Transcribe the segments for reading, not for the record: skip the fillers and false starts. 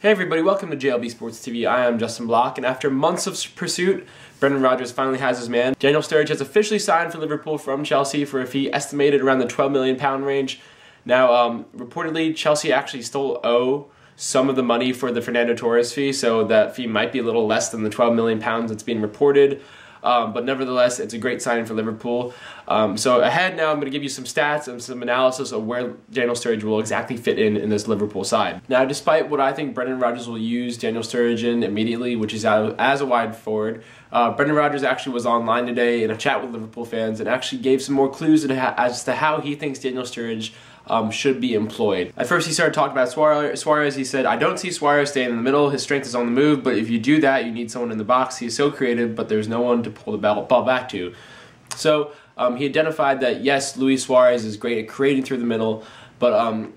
Hey everybody, welcome to JLB Sports TV. I am Justin Block, and after months of pursuit, Brendan Rodgers finally has his man. Daniel Sturridge has officially signed for Liverpool from Chelsea for a fee estimated around the £12 million range. Now, reportedly, Chelsea actually still owe some of the money for the Fernando Torres fee, so that fee might be a little less than the £12 million that's being reported. But nevertheless, it's a great signing for Liverpool. So ahead now, I'm going to give you some stats and some analysis of where Daniel Sturridge will exactly fit in this Liverpool side. Now, despite what I think Brendan Rodgers will use Daniel Sturridge in immediately, which is as a wide forward, Brendan Rodgers actually was online today in a chat with Liverpool fans and actually gave some more clues as to how he thinks Daniel Sturridge should be employed. At first he started talking about Suarez. He said, "I don't see Suarez staying in the middle. His strength is on the move, but if you do that, you need someone in the box. He is so creative, but there's no one to pull the ball back to." So he identified that, yes, Luis Suarez is great at creating through the middle, but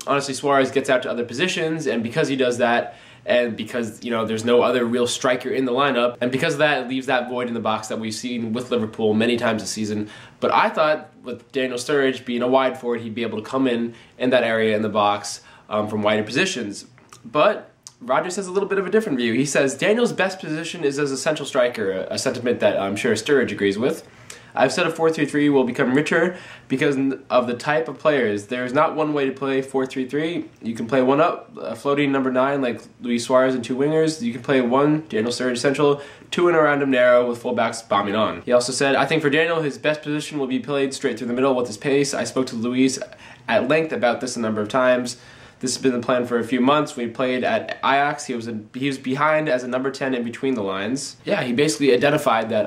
honestly, Suarez gets out to other positions, and because he does that, and because, you know, there's no other real striker in the lineup, and because of that, it leaves that void in the box that we've seen with Liverpool many times this season. But I thought with Daniel Sturridge being a wide forward, he'd be able to come in that area in the box from wider positions. But Rodgers has a little bit of a different view. He says Daniel's best position is as a central striker, a sentiment that I'm sure Sturridge agrees with. "I've said a 4-3-3 will become richer because of the type of players. There is not one way to play 4-3-3. You can play one up, a floating number 9 like Luis Suarez and two wingers. You can play one, Daniel Sturridge central, two in around him narrow with fullbacks bombing on." He also said, "I think for Daniel, his best position will be played straight through the middle with his pace. I spoke to Luis at length about this a number of times. This has been the plan for a few months. We played at Ajax. He was behind as a number 10 in between the lines." Yeah, he basically identified that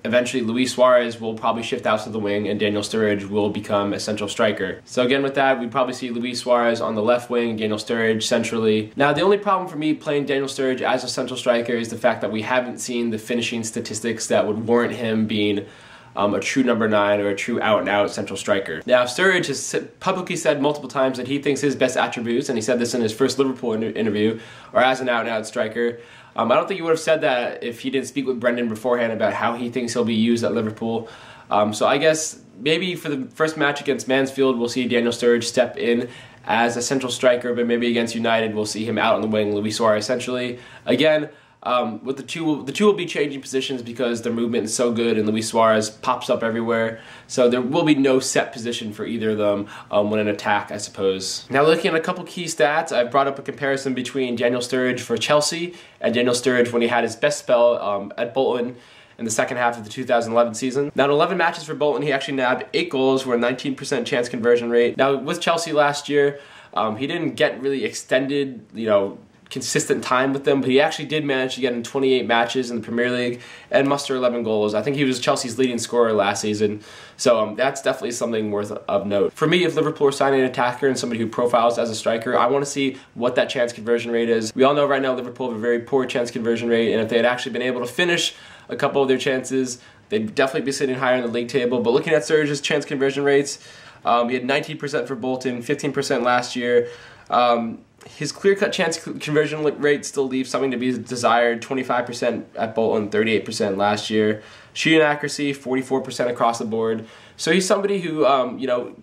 eventually Luis Suarez will probably shift out to the wing and Daniel Sturridge will become a central striker. So again, with that, we'd probably see Luis Suarez on the left wing, Daniel Sturridge centrally. Now, the only problem for me playing Daniel Sturridge as a central striker is the fact that we haven't seen the finishing statistics that would warrant him being a true number 9 or a true out-and-out central striker. Now, Sturridge has publicly said multiple times that he thinks his best attributes, and he said this in his first Liverpool interview, are as an out-and-out striker. I don't think he would have said that if he didn't speak with Brendan beforehand about how he thinks he'll be used at Liverpool. So I guess maybe for the first match against Mansfield, we'll see Daniel Sturridge step in as a central striker, but maybe against United, we'll see him out on the wing, Luis Suarez essentially. Again, with the two will be changing positions because their movement is so good and Luis Suarez pops up everywhere. So there will be no set position for either of them when in attack, I suppose. Now, looking at a couple key stats, I've brought up a comparison between Daniel Sturridge for Chelsea and Daniel Sturridge when he had his best spell at Bolton in the second half of the 2011 season. Now, in 11 matches for Bolton, he actually nabbed 8 goals for a 19% chance conversion rate. Now, with Chelsea last year, he didn't get really extended, consistent time with them, but he actually did manage to get in 28 matches in the Premier League and muster 11 goals. I think he was Chelsea's leading scorer last season, so that's definitely something worth of note. For me, if Liverpool are signing an attacker and somebody who profiles as a striker, I want to see what that chance conversion rate is. We all know right now Liverpool have a very poor chance conversion rate, and if they had actually been able to finish a couple of their chances, they'd definitely be sitting higher in the league table. But looking at Sturridge's chance conversion rates, he had 19% for Bolton, 15% last year. His clear-cut chance conversion rate still leaves something to be desired, 25% at Bolton, 38% last year. Shooting accuracy, 44% across the board. So he's somebody who,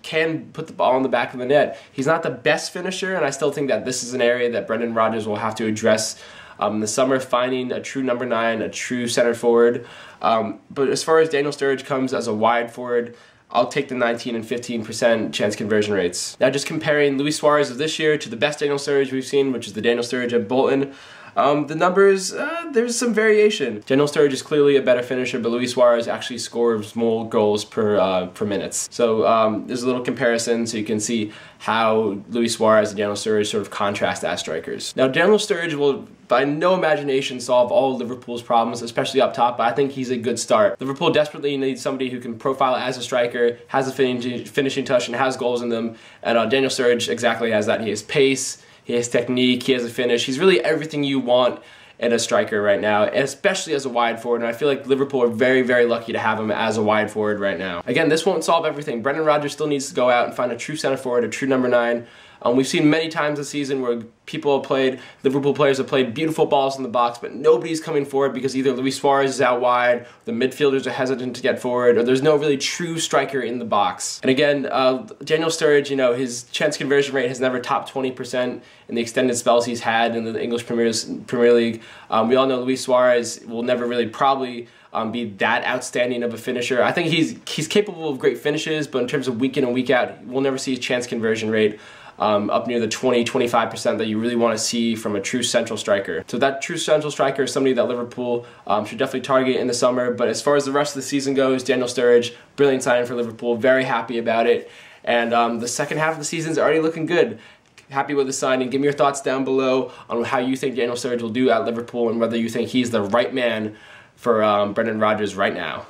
can put the ball in the back of the net. He's not the best finisher, and I still think that this is an area that Brendan Rodgers will have to address in the summer, finding a true number 9, a true center forward. But as far as Daniel Sturridge comes as a wide forward, I'll take the 19 and 15% chance conversion rates. Now, just comparing Luis Suarez of this year to the best Daniel Sturridge we've seen, which is the Daniel Sturridge at Bolton, the numbers, there's some variation. Daniel Sturridge is clearly a better finisher, but Luis Suarez actually scores more goals per minutes. So there's a little comparison so you can see how Luis Suarez and Daniel Sturridge sort of contrast as strikers. Now, Daniel Sturridge will by no imagination solve all of Liverpool's problems, especially up top, but I think he's a good start. Liverpool desperately needs somebody who can profile as a striker, has a finishing touch, and has goals in them, and Daniel Sturridge exactly has that. He has pace, he has technique, he has a finish. He's really everything you want in a striker right now, and especially as a wide forward, and I feel like Liverpool are very, very lucky to have him as a wide forward right now. Again, this won't solve everything. Brendan Rodgers still needs to go out and find a true center forward, a true number 9, We've seen many times this season where Liverpool players have played beautiful balls in the box, but nobody's coming forward because either Luis Suarez is out wide, the midfielders are hesitant to get forward, or there's no really true striker in the box. And again, Daniel Sturridge, his chance conversion rate has never topped 20% in the extended spells he's had in the English Premier League. We all know Luis Suarez will never really probably be that outstanding of a finisher. I think he's capable of great finishes, but in terms of week in and week out, we'll never see his chance conversion rate up near the 20-25% that you really want to see from a true central striker. So that true central striker is somebody that Liverpool should definitely target in the summer. But as far as the rest of the season goes, Daniel Sturridge, brilliant signing for Liverpool, very happy about it. And the second half of the season is already looking good. Happy with the signing. Give me your thoughts down below on how you think Daniel Sturridge will do at Liverpool and whether you think he's the right man for Brendan Rodgers right now.